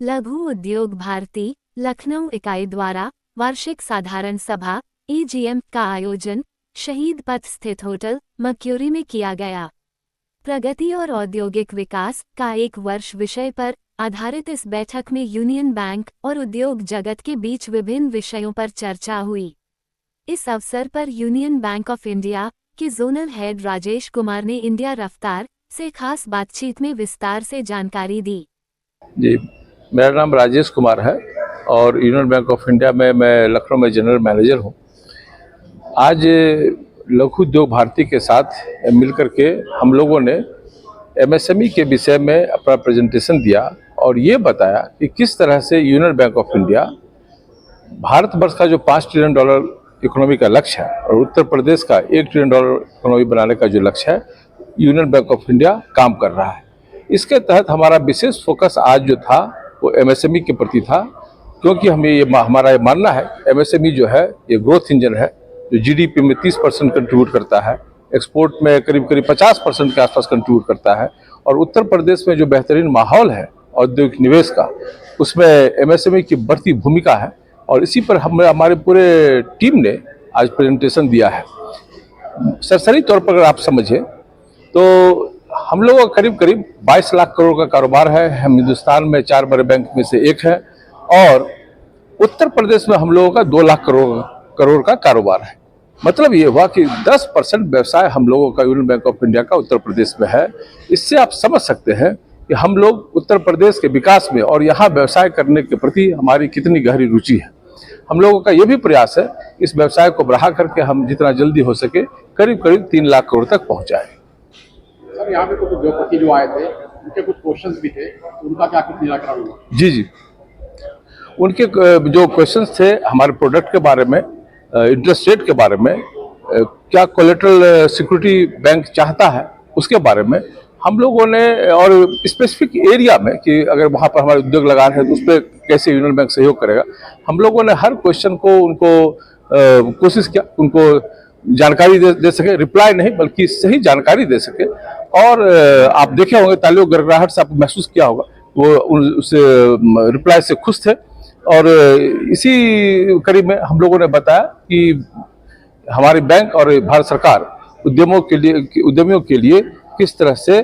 लघु उद्योग भारती लखनऊ इकाई द्वारा वार्षिक साधारण सभा (EGM) का आयोजन शहीद पथ स्थित होटल मक्यूरी में किया गया। प्रगति और औद्योगिक विकास का एक वर्ष विषय पर आधारित इस बैठक में यूनियन बैंक और उद्योग जगत के बीच विभिन्न विषयों पर चर्चा हुई। इस अवसर पर यूनियन बैंक ऑफ इंडिया के जोनल हेड राजेश कुमार ने इंडिया रफ्तार से खास बातचीत में विस्तार से जानकारी दी। जी, मेरा नाम राजेश कुमार है और यूनियन बैंक ऑफ इंडिया में मैं लखनऊ में जनरल मैनेजर हूँ। आज लघु उद्योग भारती के साथ मिलकर के हम लोगों ने एमएसएमई के विषय में अपना प्रेजेंटेशन दिया और ये बताया कि किस तरह से union bank of India Bharatvarsh का जो $5 ट्रिलियन इकोनॉमी का लक्ष्य है और उत्तर प्रदेश का $1 ट्रिलियन इकोनॉमी बनाने का जो लक्ष्य है, यूनियन बैंक ऑफ इंडिया काम कर रहा है। इसके तहत हमारा विशेष फोकस आज जो था वो एमएसएमई के प्रति था, क्योंकि हमारा ये मानना है एमएसएमई जो है ये ग्रोथ इंजन है, जो जीडीपी में 30% कंट्रीब्यूट करता है, एक्सपोर्ट में करीब 50% के आसपास कंट्रीब्यूट करता है और उत्तर प्रदेश में जो बेहतरीन माहौल है औद्योगिक निवेश का, उसमें एमएसएमई की बढ़ती भूमिका है और इसी पर हमारे पूरे टीम ने आज प्रेजेंटेशन दिया है। सरसरी तौर पर अगर आप समझें तो हम लोगों का करीब 22 लाख करोड़ का कारोबार है। हम हिंदुस्तान में 4 बड़े बैंक में से एक है और उत्तर प्रदेश में हम लोगों का 2 लाख करोड़ का कारोबार है। मतलब ये हुआ कि 10% व्यवसाय हम लोगों का यूनियन बैंक ऑफ इंडिया का उत्तर प्रदेश में है। इससे आप समझ सकते हैं कि हम लोग उत्तर प्रदेश के विकास में और यहाँ व्यवसाय करने के प्रति हमारी कितनी गहरी रुचि है। हम लोगों का ये भी प्रयास है इस व्यवसाय को बढ़ा करके हम जितना जल्दी हो सके करीब 3 लाख करोड़ तक पहुँचाएं। सर, यहाँ पे कुछ उद्योगपति जो आए थे उनके कुछ क्वेश्चंस भी थे, तो उनका क्या कुछ निराकरण हुआ? जी, उनके जो क्वेश्चंस थे हमारे प्रोडक्ट के बारे में, इंटरेस्ट रेट के बारे में, क्या कोलेटरल सिक्योरिटी बैंक चाहता है उसके बारे में हम लोगों ने, और स्पेसिफिक एरिया में कि अगर वहाँ पर हमारे उद्योग लगा रहे हैं तो उस पर कैसे यूनियन बैंक सहयोग करेगा, हम लोगों ने हर क्वेश्चन को उनको कोशिश किया उनको जानकारी दे सके, रिप्लाई नहीं बल्कि सही जानकारी दे सके। और आप देखे होंगे तालियों गड़गड़ाहट से आपको महसूस किया होगा, वो उस रिप्लाई से खुश थे। और इसी करीब में हम लोगों ने बताया कि हमारी बैंक और भारत सरकार उद्यमियों के लिए किस तरह से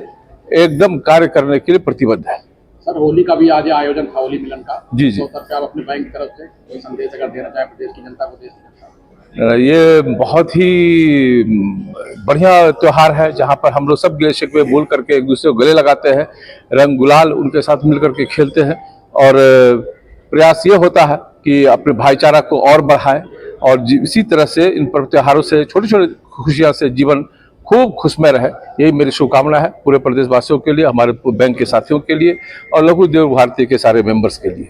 एकदम कार्य करने के लिए प्रतिबद्ध है। सर, होली का भी आज आयोजन था, होली मिलन का। जी, तो सर, क्या आप अपने बैंक की तरफ से कोई संदेश अगर देना चाहे प्रदेश की जनता को? ये बहुत ही बढ़िया त्योहार है जहाँ पर हम लोग सब गिले शिकवे भूल करके एक दूसरे को गले लगाते हैं, रंग गुलाल उनके साथ मिल करके खेलते हैं और प्रयास ये होता है कि अपने भाईचारा को और बढ़ाएं और इसी तरह से इन पर्व त्योहारों से छोटी छोटी खुशियाँ से जीवन खूब खुशमय रहे, यही मेरी शुभकामना है पूरे प्रदेशवासियों के लिए, हमारे बैंक के साथियों के लिए और लघु उद्योग भारती के सारे मेंबर्स के लिए।